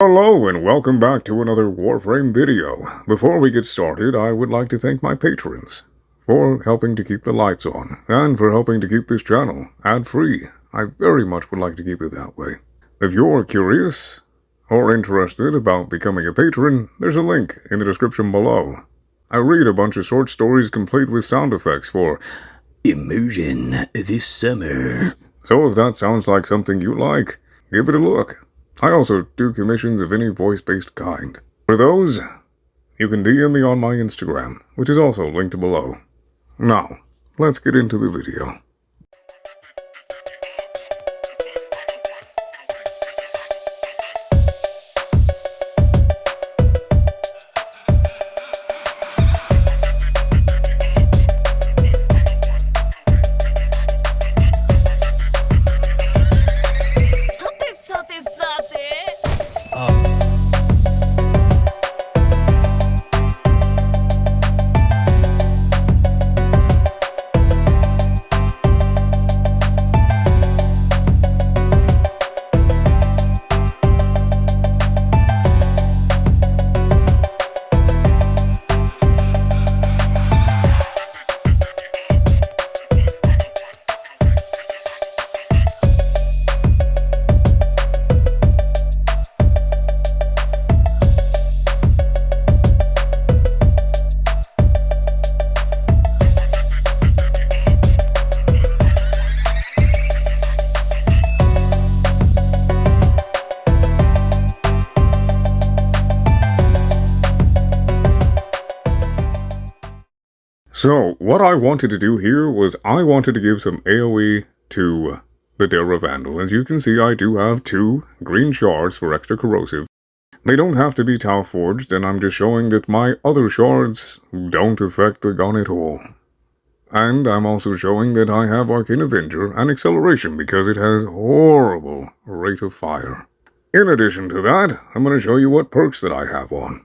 Hello and welcome back to another Warframe video. Before we get started, I would like to thank my patrons for helping to keep the lights on and for helping to keep this channel ad-free. I very much would like to keep it that way. If you're curious or interested about becoming a patron, there's a link in the description below. I read a bunch of short stories complete with sound effects for immersion this summer. So if that sounds like something you like, give it a look. I also do commissions of any voice-based kind. For those, you can DM me on my Instagram, which is also linked below. Now, let's get into the video. So, what I wanted to do here was I wanted to give some AoE to the Dera Vandal. As you can see, I do have 2 green shards for extra corrosive. They don't have to be Tau forged, and I'm just showing that my other shards don't affect the gun at all. And I'm also showing that I have Arcane Avenger and Acceleration because it has horrible rate of fire. In addition to that, I'm going to show you what perks that I have on.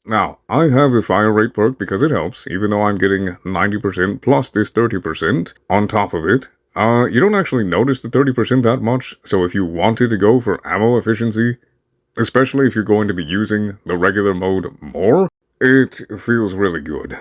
Now, I have the fire rate perk because it helps, even though I'm getting 90% plus this 30% on top of it. You don't actually notice the 30% that much, so if you wanted to go for ammo efficiency, especially if you're going to be using the regular mode more, it feels really good.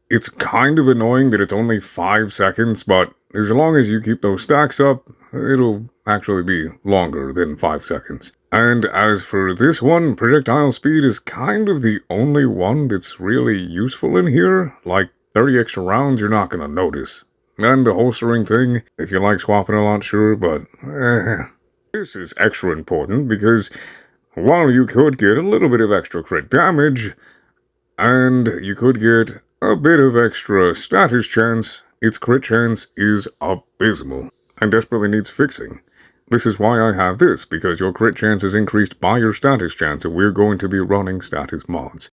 It's kind of annoying that it's only 5 seconds, but as long as you keep those stacks up, it'll actually be longer than 5 seconds. And as for this one, projectile speed is kind of the only one that's really useful in here. Like 30 extra rounds you're not gonna notice. And the holstering thing, if you like swapping a lot, sure, but this is extra important because while you could get a little bit of extra crit damage, and you could get a bit of extra status chance, its crit chance is abysmal and desperately needs fixing. This is why I have this, because your crit chance is increased by your status chance, and we're going to be running status mods.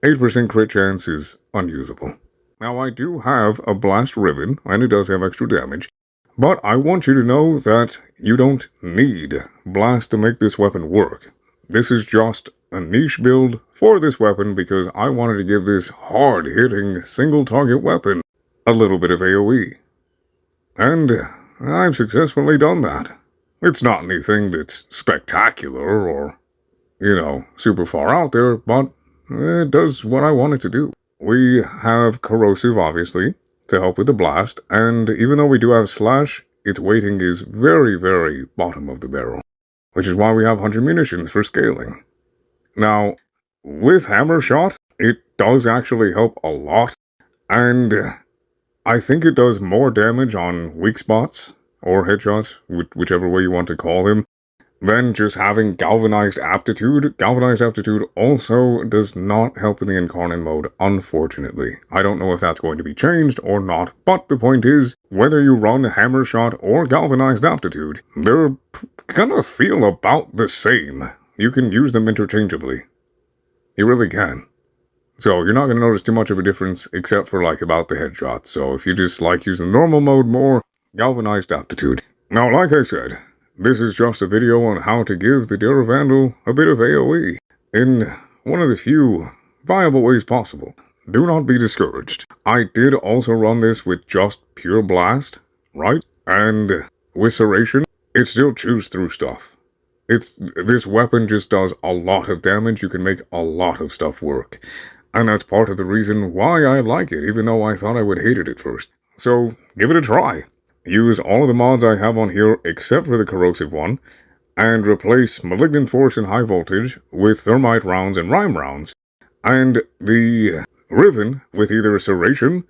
8% crit chance is unusable. Now, I do have a blast ribbon, and it does have extra damage, but I want you to know that you don't need blast to make this weapon work. This is just a niche build for this weapon because I wanted to give this hard-hitting, single-target weapon a little bit of AoE. And I've successfully done that. It's not anything that's spectacular or, super far out there, but it does what I want it to do. We have corrosive, obviously, to help with the blast, and even though we do have slash, its weighting is very, very bottom of the barrel, which is why we have 100 munitions for scaling. Now, with hammer shot, it does actually help a lot, and I think it does more damage on weak spots, or headshots, whichever way you want to call them, than just having galvanized aptitude. Galvanized aptitude also does not help in the Incarnon mode, unfortunately. I don't know if that's going to be changed or not, but the point is, whether you run hammer shot or galvanized aptitude, they're gonna feel about the same. You can use them interchangeably. You really can. So you're not gonna notice too much of a difference, except for about the headshots. So if you just like using normal mode more, galvanized aptitude. Now, like I said, this is just a video on how to give the Dera Vandal a bit of AoE in one of the few viable ways possible. Do not be discouraged. I did also run this with just pure blast, right? And with serration, it still chews through stuff. This weapon just does a lot of damage. You can make a lot of stuff work. And that's part of the reason why I like it, even though I thought I would hate it at first. So, give it a try. Use all of the mods I have on here except for the corrosive one, and replace Malignant Force and High Voltage with Thermite rounds and Rime rounds, and the Riven with either Serration,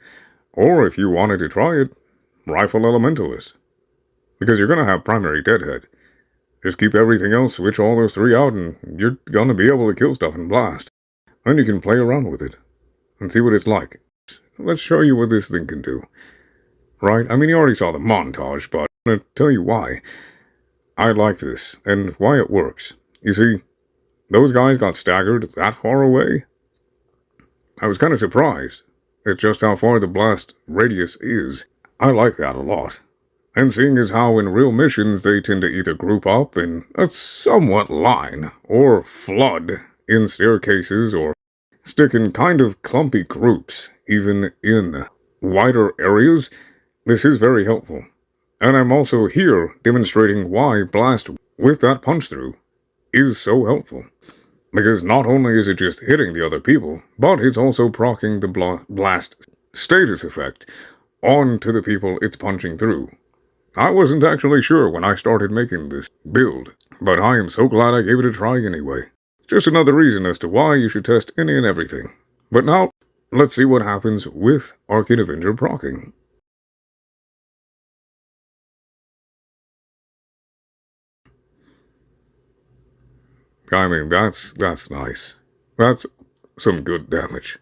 or if you wanted to try it, Rifle Elementalist. Because you're gonna have Primary Deadhead. Just keep everything else, switch all those three out, and you're gonna be able to kill stuff and blast. Then you can play around with it, and see what it's like. Let's show you what this thing can do. Right? I mean, you already saw the montage, but I'm gonna tell you why I like this, and why it works. You see, those guys got staggered that far away. I was kind of surprised at just how far the blast radius is. I like that a lot. And seeing as how in real missions they tend to either group up in a somewhat line, or flood in staircases, or stick in kind of clumpy groups, even in wider areas, this is very helpful. And I'm also here demonstrating why Blast with that punch through is so helpful. Because not only is it just hitting the other people, but it's also proccing the Blast status effect onto the people it's punching through. I wasn't actually sure when I started making this build, but I am so glad I gave it a try anyway. Just another reason as to why you should test any and everything. But now, let's see what happens with Arcane Avenger proccing. I mean, that's nice. That's some good damage.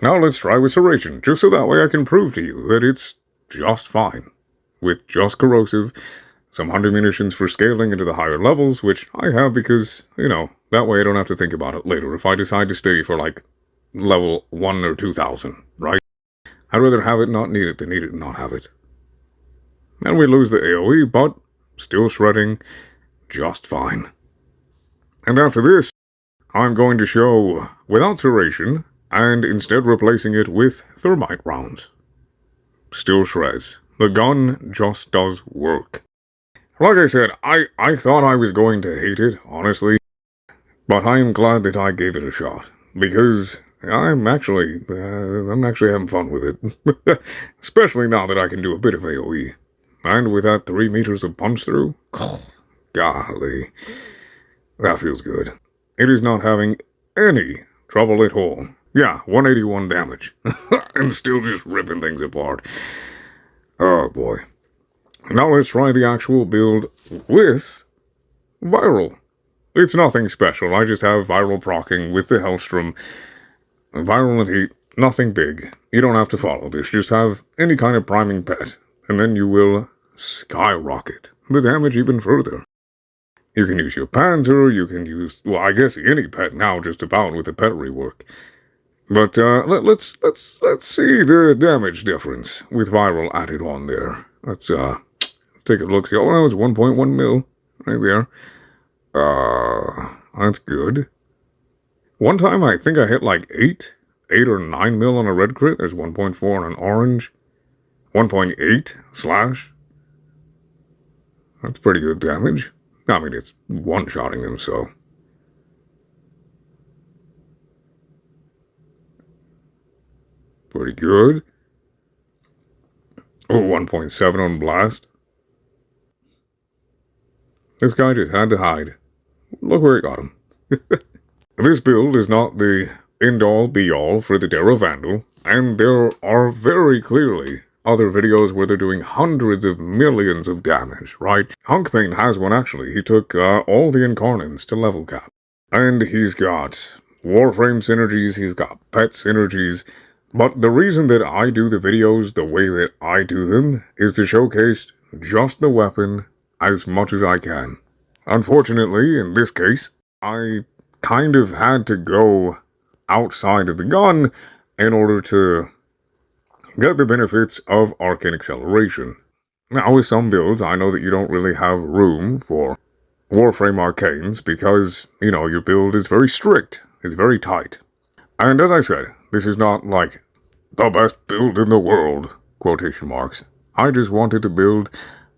Now let's try with Serration, just so that way I can prove to you that it's just fine. With just corrosive, some hunter munitions for scaling into the higher levels, which I have because, you know, that way I don't have to think about it later if I decide to stay for, like, level 1 or 2,000, right? I'd rather have it not need it than need it and not have it. And we lose the AoE, but still shredding just fine. And after this, I'm going to show without Serration, and instead replacing it with Thermite rounds. Still shreds. The gun just does work. Like I said, I thought I was going to hate it, honestly, but I am glad that I gave it a shot, because I'm actually having fun with it. Especially now that I can do a bit of AoE. And with that 3 meters of punch through, golly, that feels good. It is not having any trouble at all. Yeah, 181 damage. And still just ripping things apart. Oh boy. Now let's try the actual build with Viral. It's nothing special, I just have Viral proccing with the Hellstrom. Viral and Heat, nothing big. You don't have to follow this, just have any kind of priming pet, and then you will skyrocket the damage even further. You can use your Panzer, you can use, well, I guess any pet now just about with the pet rework. But let's see the damage difference with Viral added on there. Let's take a look. See, oh, that was 1.1 mil right there. That's good. One time I think I hit like 8 or 9 mil on a red crit. There's 1.4 on an orange. 1.8 slash. That's pretty good damage. I mean, it's one-shotting them, so. Pretty good. Oh, 1.7 on blast. This guy just had to hide. Look where it got him. This build is not the end-all be-all for the Dera Vandal, and there are very clearly other videos where they're doing hundreds of millions of damage, right? Hunkpain has one actually. He took all the Incarnons to level cap. And he's got Warframe synergies, he's got pet synergies. But the reason that I do the videos the way that I do them is to showcase just the weapon as much as I can. Unfortunately, in this case, I kind of had to go outside of the gun in order to get the benefits of Arcane Acceleration. Now, with some builds, I know that you don't really have room for Warframe Arcanes because, your build is very strict. It's very tight. And as I said, this is not like the best build in the world, quotation marks. I just wanted to build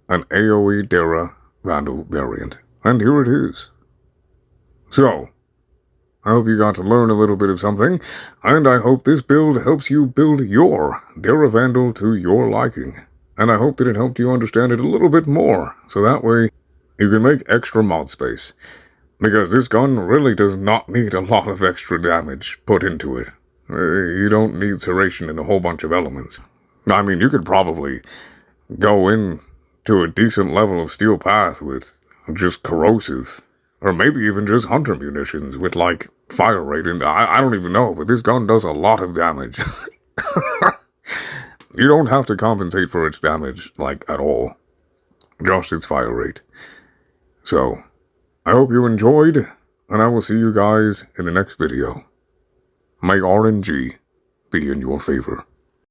an AoE Dera Vandal variant. And here it is. So, I hope you got to learn a little bit of something, and I hope this build helps you build your Dera Vandal to your liking. And I hope that it helped you understand it a little bit more, so that way you can make extra mod space. Because this gun really does not need a lot of extra damage put into it. You don't need serration in a whole bunch of elements. I mean, you could probably go in to a decent level of steel path with just corrosive. Or maybe even just hunter munitions with, like, fire rate. And I don't even know, but this gun does a lot of damage. You don't have to compensate for its damage, like, at all. Just its fire rate. So, I hope you enjoyed, and I will see you guys in the next video. May RNG be in your favor.